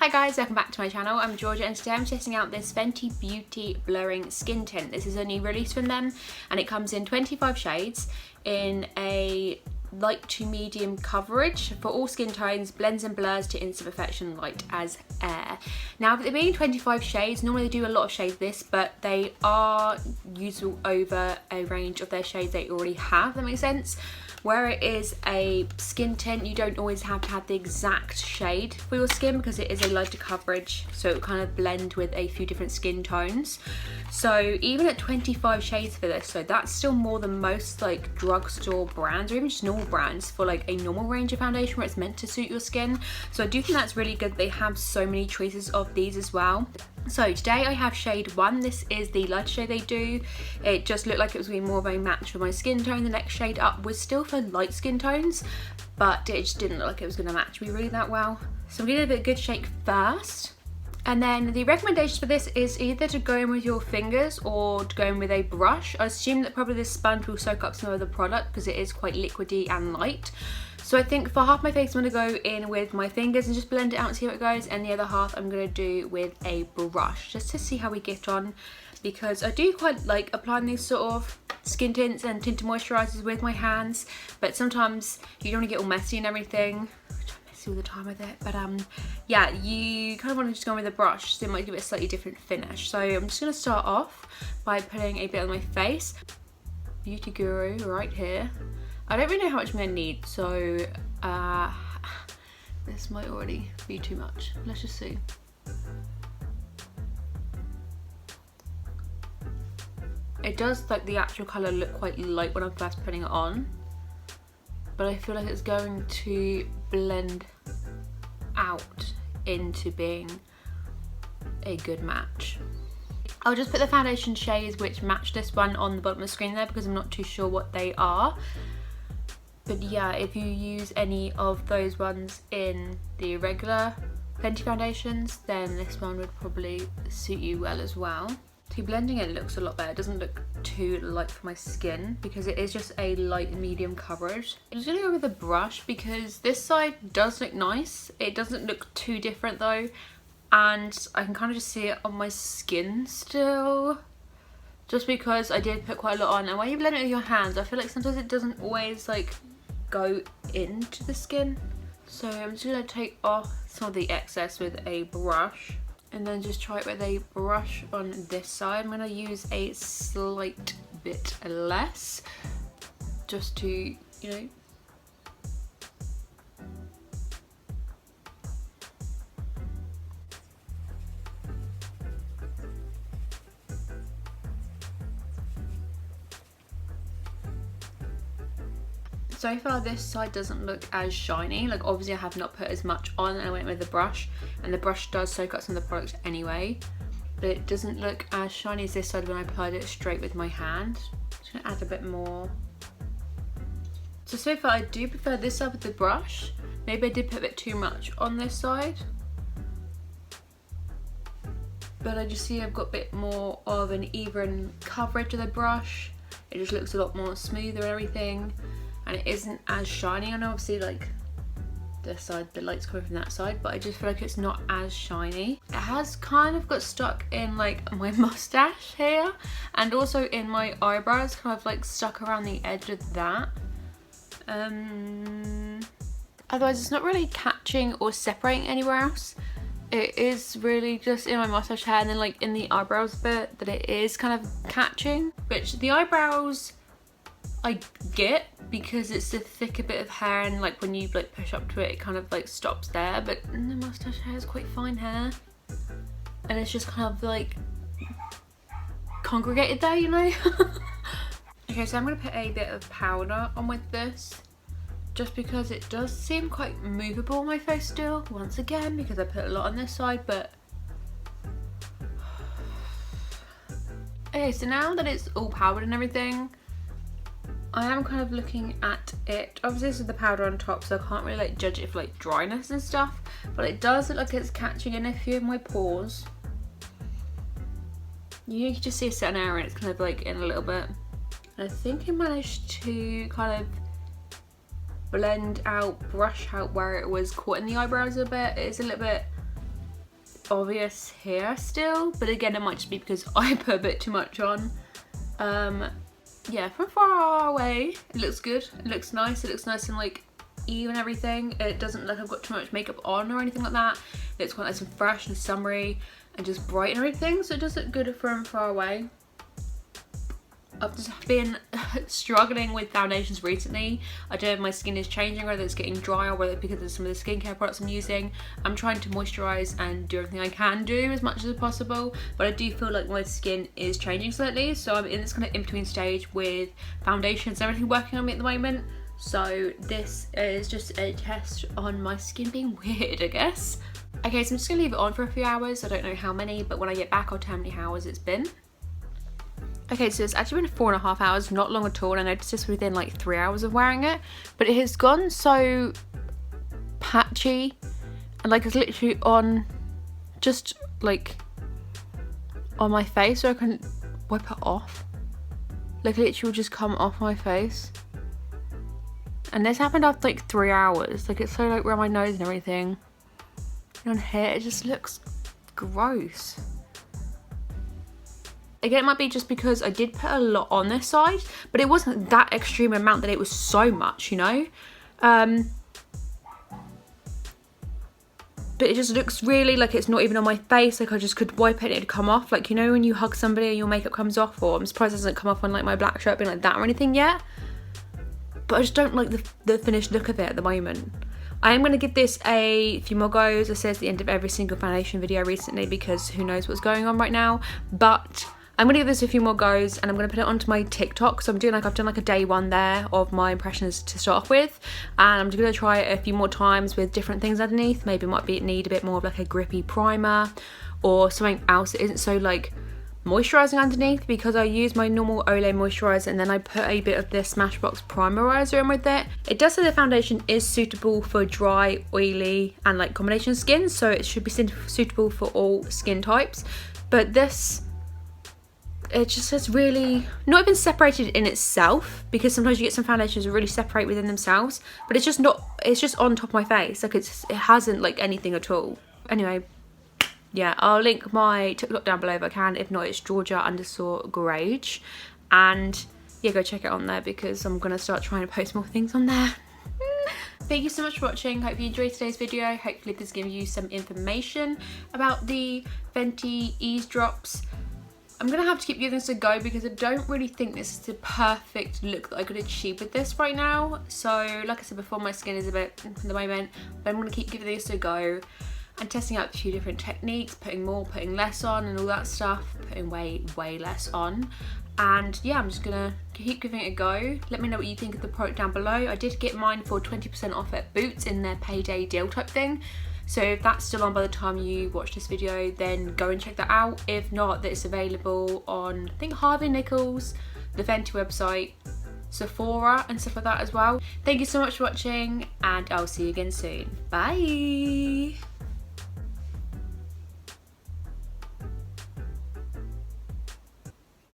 Hi guys, welcome back to my channel. I'm Georgia and today I'm testing out this Fenty Beauty Blurring Skin Tint. This is a new release from them and it comes in 25 shades in a light to medium coverage for all skin tones, blends and blurs to instant perfection, light as air. Now, with it being 25 shades, normally they do a lot of shades this, but they are usable over a range of their shades they already have, that makes sense. Where it is a skin tint, you don't always have to have the exact shade for your skin because it is a lighter coverage, so it will kind of blend with a few different skin tones. So even at 25 shades for this, so that's still more than most like drugstore brands or even just normal brands for like a normal range of foundation where it's meant to suit your skin. So I do think that's really good. They have so many choices of these as well. So today I have shade 1. This is the lighter shade they do. It just looked like it was going to be more of a match for my skin tone. The next shade up was still for light skin tones, but it just didn't look like it was going to match me really that well. So I'm going to give it a good shake first. And then the recommendations for this is either to go in with your fingers or to go in with a brush. I assume that probably this sponge will soak up some of the product because it is quite liquidy and light. So I think for half my face I'm going to go in with my fingers and just blend it out and see how it goes, and the other half I'm going to do with a brush just to see how we get on, because I do quite like applying these sort of skin tints and tinted moisturisers with my hands, but sometimes you don't want to get all messy and everything, which I'm messy all the time with it, but yeah, you kind of want to just go with a brush so it might give it a slightly different finish. So I'm just going to start off by putting a bit on my face. Beauty Guru right here. I don't really know how much I'm going to need, so this might already be too much. Let's just see. It does, like, the actual colour look quite light when I'm first putting it on, but I feel like it's going to blend out into being a good match. I'll just put the foundation shades which match this one on the bottom of the screen there because I'm not too sure what they are. But yeah, if you use any of those ones in the regular Fenty foundations, then this one would probably suit you well as well. See, blending it looks a lot better. It doesn't look too light for my skin because it is just a light and medium coverage. I'm just gonna go with a brush because this side does look nice. It doesn't look too different though, and I can kind of just see it on my skin still. Just because I did put quite a lot on, and when you blend it with your hands, I feel like sometimes it doesn't always like go into the skin. So I'm just going to take off some of the excess with a brush and then just try it with a brush on this side. I'm going to use a slight bit less just to, you know, so far this side doesn't look as shiny. Like, obviously I have not put as much on and I went with the brush, and the brush does soak up some of the product anyway, but it doesn't look as shiny as this side when I applied it straight with my hand. I'm just gonna add a bit more. So far I do prefer this side with the brush. Maybe I did put a bit too much on this side, but I just see I've got a bit more of an even coverage of the brush. It just looks a lot more smoother and everything. And it isn't as shiny. I know obviously like this side, the light's coming from that side, but I just feel like it's not as shiny. It has kind of got stuck in like my mustache here and also in my eyebrows, kind of like stuck around the edge of that. Otherwise it's not really catching or separating anywhere else. It is really just in my mustache hair and then like in the eyebrows bit that it is kind of catching, which the eyebrows I get because it's a thicker bit of hair and like when you like push up to it, it kind of like stops there, but the mustache hair is quite fine hair and it's just kind of like congregated there, you know. Okay, so I'm going to put a bit of powder on with this just because it does seem quite movable on my face still, once again because I put a lot on this side. But okay, so now that it's all powdered and everything, I am kind of looking at it. Obviously this is the powder on top, so I can't really like judge it for like dryness and stuff, but it does look like it's catching in a few of my pores. You can just see a certain area and it's kind of like in a little bit. And I think I managed to kind of blend out, brush out where it was caught in the eyebrows a bit. It is a little bit obvious here still, but again it might just be because I put a bit too much on. Yeah, from far away it looks good, it looks nice and like even everything. It doesn't look like I've got too much makeup on or anything like that. It's quite nice and fresh and summery and just bright and everything, so it does look good from far away. I've just been struggling with foundations recently. I don't know if my skin is changing, whether it's getting drier, whether it's because of some of the skincare products I'm using. I'm trying to moisturise and do everything I can do as much as possible, but I do feel like my skin is changing slightly, so I'm in this kind of in-between stage with foundations and everything working on me at the moment. So this is just a test on my skin being weird, I guess. Okay, so I'm just gonna leave it on for a few hours. I don't know how many, but when I get back I'll tell how many hours it's been. Okay, so it's actually been 4.5 hours, not long at all, and I noticed this within like 3 hours of wearing it, but it has gone so patchy, and like it's literally on, just like on my face, so I can wipe it off. Like literally will just come off my face. And this happened after like 3 hours. Like it's so like around my nose and everything. And on here, it just looks gross. Again, it might be just because I did put a lot on this side, but it wasn't that extreme amount that it was so much, you know? But it just looks really like it's not even on my face. Like I just could wipe it and it'd come off. Like, you know when you hug somebody and your makeup comes off? Or I'm surprised it hasn't come off on like my black shirt being like that or anything yet. But I just don't like the finished look of it at the moment. I am going to give this a few more goes. I said at the end of every single foundation video recently because who knows what's going on right now. But I'm going to give this a few more goes and I'm going to put it onto my TikTok. So I've done like a day one there of my impressions to start off with. And I'm just going to try it a few more times with different things underneath. Maybe it might need a bit more of like a grippy primer or something else that isn't so like moisturising underneath, because I use my normal Olay moisturiser and then I put a bit of this Smashbox primerizer in with it. It does say the foundation is suitable for dry, oily and like combination skin, so it should be suitable for all skin types. But this, it just says really not even separated in itself, because sometimes you get some foundations that really separate within themselves, but it's just not, it's just on top of my face. Like it hasn't like anything at all. Anyway, yeah, I'll link my TikTok down below if I can. If not, it's Georgia_Grage. And yeah, go check it on there because I'm going to start trying to post more things on there. Thank you so much for watching. Hope you enjoyed today's video. Hopefully this gives you some information about the Fenty Eaze Drops. I'm going to have to keep giving this a go because I don't really think this is the perfect look that I could achieve with this right now. So like I said before, my skin is a bit at the moment, but I'm going to keep giving this a go and testing out a few different techniques, putting more, putting less on and all that stuff, putting way less on. And yeah, I'm just gonna keep giving it a go. Let me know what you think of the product down below. I did get mine for 20% off at Boots in their payday deal type thing. So if that's still on by the time you watch this video, then go and check that out. If not, that it's available on, I think, Harvey Nichols, the Fenty website, Sephora and stuff like that as well. Thank you so much for watching and I'll see you again soon. Bye!